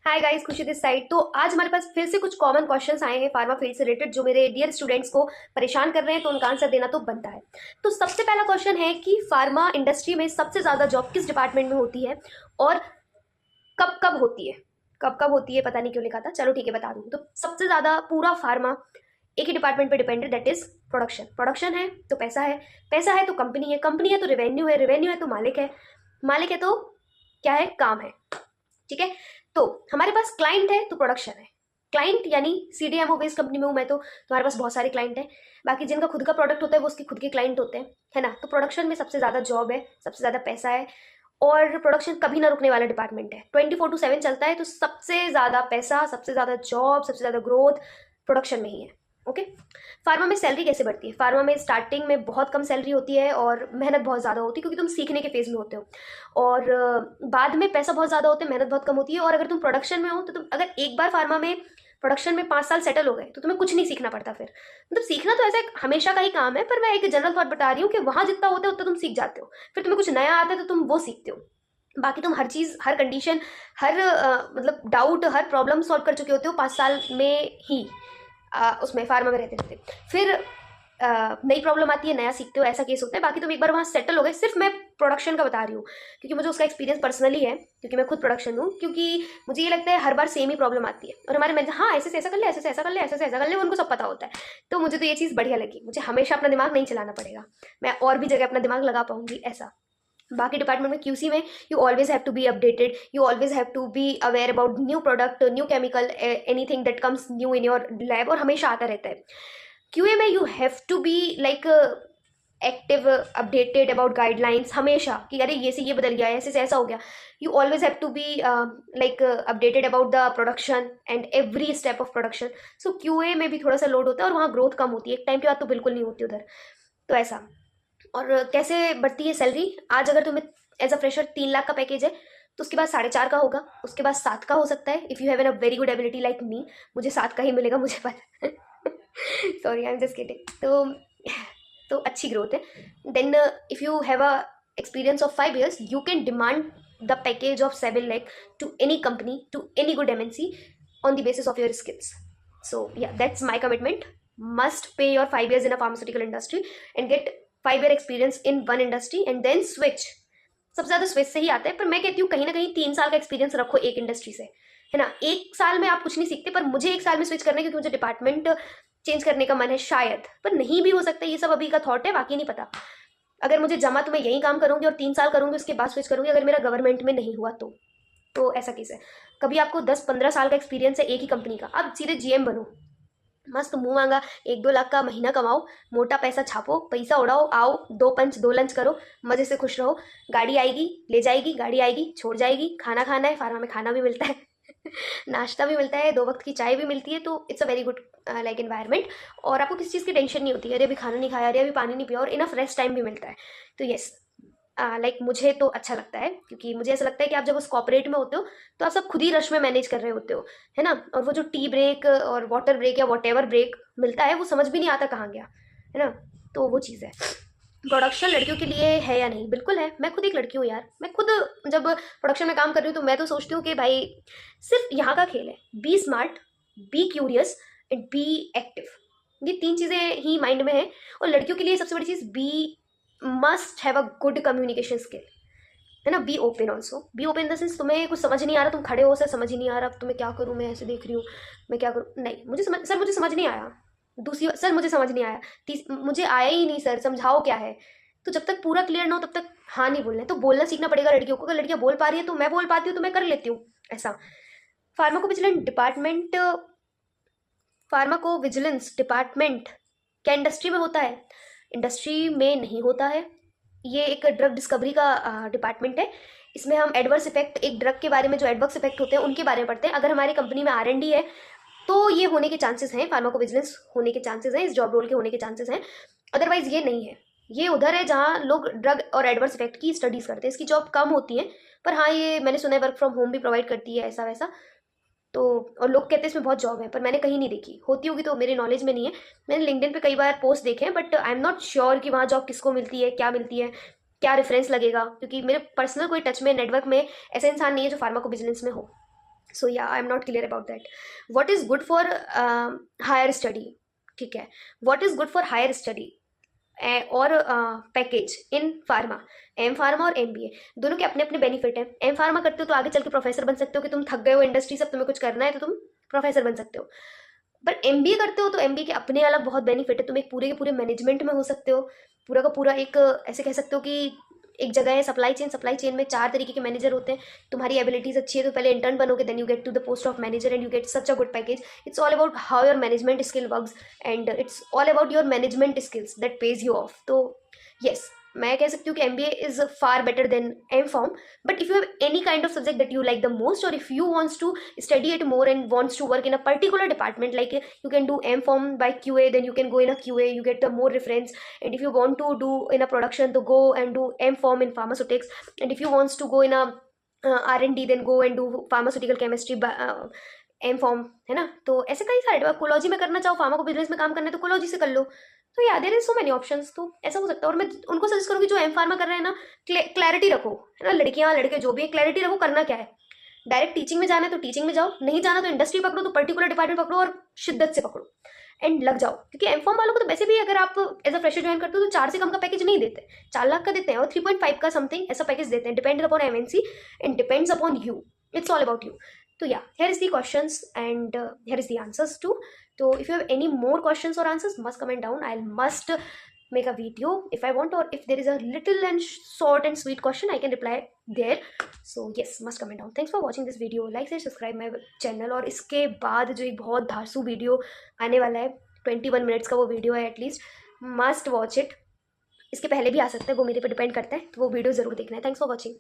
Hi guys, खुशी this side. तो आज हमारे पास फिर से कुछ कॉमन क्वेश्चंस आए हैं फार्मा फील्ड से रिलेटेड, जो मेरे डियर स्टूडेंट्स को परेशान कर रहे हैं, तो उनका आंसर देना तो बनता है। तो सबसे पहला क्वेश्चन है कि फार्मा इंडस्ट्री में सबसे ज़्यादा जॉब किस डिपार्टमेंट में होती है और कब कब होती है। कब कब होती है पता नहीं क्यों लिखा था, चलो ठीक है बता दूँ। तो सबसे ज़्यादा पूरा फार्मा एक ही डिपार्टमेंट पे depended, that is production. Production है तो पैसा है, पैसा है तो कंपनी है, कंपनी है तो रेवेन्यू है, रेवेन्यू है तो मालिक है, मालिक है तो क्या है, काम है। ठीक है। तो हमारे पास क्लाइंट है तो प्रोडक्शन है। क्लाइंट यानी सीडीएमओ बेस्ड कंपनी में हूँ मैं, तो तुम्हारे पास बहुत सारे क्लाइंट हैं। बाकी जिनका खुद का प्रोडक्ट होता है वो उसके खुद के क्लाइंट होते हैं, है ना। तो प्रोडक्शन में सबसे ज़्यादा जॉब है, सबसे ज़्यादा पैसा है, और प्रोडक्शन कभी ना रुकने वाला डिपार्टमेंट है, 24/7 चलता है। तो सबसे ज़्यादा पैसा, सबसे ज़्यादा जॉब, सबसे ज़्यादा ग्रोथ प्रोडक्शन में ही है। ओके। फार्मा में सैलरी कैसे बढ़ती है? फार्मा में स्टार्टिंग में बहुत कम सैलरी होती है और मेहनत बहुत ज़्यादा होती है, क्योंकि तुम सीखने के फेज में होते हो। और बाद में पैसा बहुत ज़्यादा होता है, मेहनत बहुत कम होती है। और अगर तुम प्रोडक्शन में हो तो तुम अगर एक बार फार्मा में प्रोडक्शन में 5 साल सेटल हो गए तो तुम्हें कुछ नहीं सीखना पड़ता फिर। मतलब सीखना तो ऐसा एक हमेशा का ही काम है, पर मैं एक जनरल थॉट बता रही हूँ कि वहाँ जितना होता है उतना तुम सीख जाते हो। फिर तुम्हें कुछ नया आता है तो तुम वो सीखते हो। बाकी तुम हर चीज़, हर कंडीशन, हर मतलब डाउट, हर प्रॉब्लम सॉल्व कर चुके होते हो 5 साल में ही। उसमें फार्मा में रहते रहते फिर नई प्रॉब्लम आती है, नया सीखते हो, ऐसा केस होता है। बाकी तुम एक बार वहाँ सेटल हो गए। सिर्फ मैं प्रोडक्शन का बता रही हूँ क्योंकि मुझे उसका एक्सपीरियंस पर्सनली है, क्योंकि मैं खुद प्रोडक्शन हूँ। क्योंकि मुझे ये लगता है हर बार सेम ही प्रॉब्लम आती है, और हमारे मैनेजर हाँ ऐसे से ऐसा कर ले, ऐसे से ऐसा कर ले, ऐसे से ऐसा कर ले, उनको सब पता होता है। तो मुझे तो ये चीज़ बढ़िया लगी, मुझे हमेशा अपना दिमाग नहीं चलाना पड़ेगा, मैं और भी जगह अपना दिमाग लगा पाऊंगी ऐसा। बाकी डिपार्टमेंट में क्यूसी में you always have to be updated, you always have to be aware about new product, new chemical, anything that comes new in your lab, और हमेशा आता रहता है। क्यूए में you have to be like active, updated about guidelines हमेशा, कि अरे ये से ये बदल गया, ऐसे से ऐसा हो गया। You always have to be like updated about the production and every step of production. So QA में भी थोड़ा सा लोड होता है, और वहाँ ग्रोथ कम होती है, एक टाइम के बाद तो बिल्कुल नहीं होती उधर। तो ऐसा। और कैसे बढ़ती है सैलरी? आज अगर तुम्हें एज अ फ्रेशर 3 लाख का पैकेज है तो उसके बाद 4.5 का होगा, उसके बाद 7 का हो सकता है if you have an a very good ability like me. मुझे 7 का ही मिलेगा, मुझे पता। Sorry, I am just kidding. तो अच्छी ग्रोथ है। Then if you have a experience of 5 years you can demand the package of 7 lakh to any company, to any good MNC on the basis of your skills. So yeah, that's my commitment. Must pay your 5 years in a pharmaceutical industry and get 5 year experience in one industry and then switch. सबसे ज्यादा switch से ही आता है, पर मैं कहती हूँ कहीं ना कहीं 3 साल का एक्सपीरियंस रखो एक इंडस्ट्री से, है ना। 1 साल में आप कुछ नहीं सीखते, पर मुझे 1 साल में स्विच करना है क्योंकि मुझे डिपार्टमेंट चेंज करने का मन है शायद, पर नहीं भी हो सकता। ये सब अभी का थॉट है, बाकी नहीं पता। अगर मुझे जमा तो मैं यही काम करूंगी और 3 साल करूंगी, उसके बाद स्विच करूंगी, अगर मेरा गवर्नमेंट में नहीं हुआ तो ऐसा केस है। कभी आपको 10-15 साल का एक्सपीरियंस है एक ही कंपनी का, अब सीधे जीएम बनो, मस्त मुंह मांगा 1-2 लाख का महीना कमाओ, मोटा पैसा छापो, पैसा उड़ाओ, आओ 2 पंच 2 लंच करो, मजे से खुश रहो। गाड़ी आएगी ले जाएगी, गाड़ी आएगी छोड़ जाएगी। खाना खाना है, फार्मा में खाना भी मिलता है। नाश्ता भी मिलता है, 2 वक्त की चाय भी मिलती है। तो it's a very good like environment, और आपको किसी चीज़ की टेंशन नहीं होती है, अरे अभी खाना नहीं खाया, अरे अभी पानी नहीं पिया, और इनफ रेस्ट टाइम भी मिलता है। तो यस, लाइक मुझे तो अच्छा लगता है, क्योंकि मुझे ऐसा लगता है कि आप जब उस कॉपरेट में होते हो तो आप सब खुद ही रश में मैनेज कर रहे होते हो, है ना। और वो जो टी ब्रेक और वाटर ब्रेक या वॉट एवर ब्रेक मिलता है वो समझ भी नहीं आता कहाँ गया, है ना। तो वो चीज़ है। प्रोडक्शन लड़कियों के लिए है या नहीं? बिल्कुल है। मैं खुद एक लड़की हूँ यार, मैं खुद जब प्रोडक्शन में काम कर रही हूँ तो मैं तो सोचती हूँ कि भाई सिर्फ यहाँ का खेल है, be smart, be curious and be active. ये 3 चीज़ें ही माइंड में है। और लड़कियों के लिए सबसे बड़ी चीज़, be must have a good communication skill, है ना। Be open also, be open in the sense तुम्हें कुछ समझ नहीं आ रहा, तुम खड़े हो सर समझ ही नहीं आ रहा, अब तुम्हें क्या करूँ, मैं ऐसे देख रही हूँ, मैं क्या करूँ, नहीं मुझे समझ, सर मुझे समझ नहीं आया। दूसरी, सर मुझे समझ नहीं आया। मुझे आया ही नहीं सर, समझाओ क्या है। तो जब तक पूरा क्लियर ना हो तब तक हाँ नहीं बोलना है। तो बोलना सीखना पड़ेगा लड़कियों को। अगर लड़कियाँ बोल पा रही है तो मैं बोल पाती हूँ तो मैं कर लेती हूँ ऐसा। फार्माकोविजिलेंस डिपार्टमेंट, फार्माकोविजिलेंस डिपार्टमेंट क्या इंडस्ट्री में होता है? इंडस्ट्री में नहीं होता है। ये एक ड्रग डिस्कवरी का डिपार्टमेंट है। इसमें हम एडवर्स इफेक्ट, एक ड्रग के बारे में जो एडवर्स इफेक्ट होते हैं उनके बारे में पढ़ते हैं। अगर हमारी कंपनी में R&D है तो ये होने के चांसेस हैं, फार्माकोविजिलेंस होने के चांसेस हैं, इस जॉब रोल के होने के चांसेस हैं। अदरवाइज ये नहीं है। ये उधर है जहाँ लोग ड्रग और एडवर्स इफेक्ट की स्टडीज़ करते हैं। इसकी जॉब कम होती है, पर हाँ ये मैंने सुना है वर्क फ्रॉम होम भी प्रोवाइड करती है, ऐसा वैसा। तो और लोग कहते हैं इसमें बहुत जॉब है, पर मैंने कहीं नहीं देखी। होती होगी तो मेरे नॉलेज में नहीं है। मैंने लिंक्डइन पे कई बार पोस्ट देखे हैं, but I am not sure कि वहाँ जॉब किसको मिलती है, क्या मिलती है, क्या रेफरेंस लगेगा, क्योंकि मेरे पर्सनल कोई टच में, नेटवर्क में ऐसा इंसान नहीं है जो फार्माकोविजिलेंस में हो। सो या I am not clear about that. What is good for higher study. ठीक है, what is good for higher study और package in pharma. M pharma और एम बी ए दोनों के अपने अपने बेनिफिट हैं. एम फार्मा करते हो तो आगे चल के प्रोफेसर बन सकते हो, कि तुम थक गए हो इंडस्ट्री से, अब तुम्हें कुछ करना है तो तुम प्रोफेसर बन सकते हो. पर एम बी ए करते हो तो एम बी ए के अपने अलग बहुत बेनिफिट है. तुम एक पूरे के पूरे मैनेजमेंट में हो सकते हो, पूरा का पूरा एक ऐसे कह सकते हो कि एक जगह है सप्लाई चेन में 4 तरीके के मैनेजर होते हैं. तुम्हारी एबिलिटीज अच्छी है तो पहले इंटर्न बनोगे, then you get to the post of manager and you get such a good package. It's all about how your management skill works and it's all about your management skills that pays you off. तो yes, मैं कह सकती हूँ कि M B A is far better than M form. But if you have any kind of subject that you like the most, और if you wants to study it more and wants to work in a particular department, like you can do M Pharm by QA, then you can go in a QA, you get the more reference. And if you want to do in a production, to go and do M Pharm in pharmaceutics. And if you wants to go in a R&D, then go and do pharmaceutical chemistry by M Pharm, है ना. तो ऐसे कई सारे, कोलॉजी में करना चाहो, pharma को बिजनेस में काम करना है तो कोलॉजी से कर लो. तो या there is so many options. तो ऐसा हो सकता है. और मैं उनको सजेस्ट करूँगी जो एम फार्मा कर रहे हैं ना, क्लैरिटी रखो, है ना. लड़कियाँ लड़के जो भी है, क्लैरिटी रखो करना क्या है. डायरेक्ट टीचिंग में जाना है तो टीचिंग में जाओ, नहीं जाना तो इंडस्ट्री पकड़ो, तो पर्टिकुलर डिपार्टमेंट पकड़ो और शिद्दत से पकड़ो एंड लग जाओ. क्योंकि एम फॉर्म वालों को तो वैसे भी अगर आप एज अ फ्रेशर ज्वाइन करते हो तो 4 से कम का पैकेज नहीं देते, 4 लाख का देते हैं और 3.5 का समथिंग ऐसा पैकेज देते हैं. Depends upon MNC and depends upon you. It's all about you. तो या, here is the questions and here is the answers too. So if you have any more questions or answers, must comment down. I must make a video if I want, or if there is a little and short and sweet question, I can reply there. So yes, must comment down. Thanks for watching this video. Like share subscribe my channel. और इसके बाद जो एक बहुत धांसू video आने वाला है, 21 minutes का वो वीडियो है एटलीस्ट, मस्ट वॉच इट. इसके पहले भी आ सकता है, वो मेरे पे डिपेंड करता है, तो वो वीडियो ज़रूर देखना है. Thanks for watching.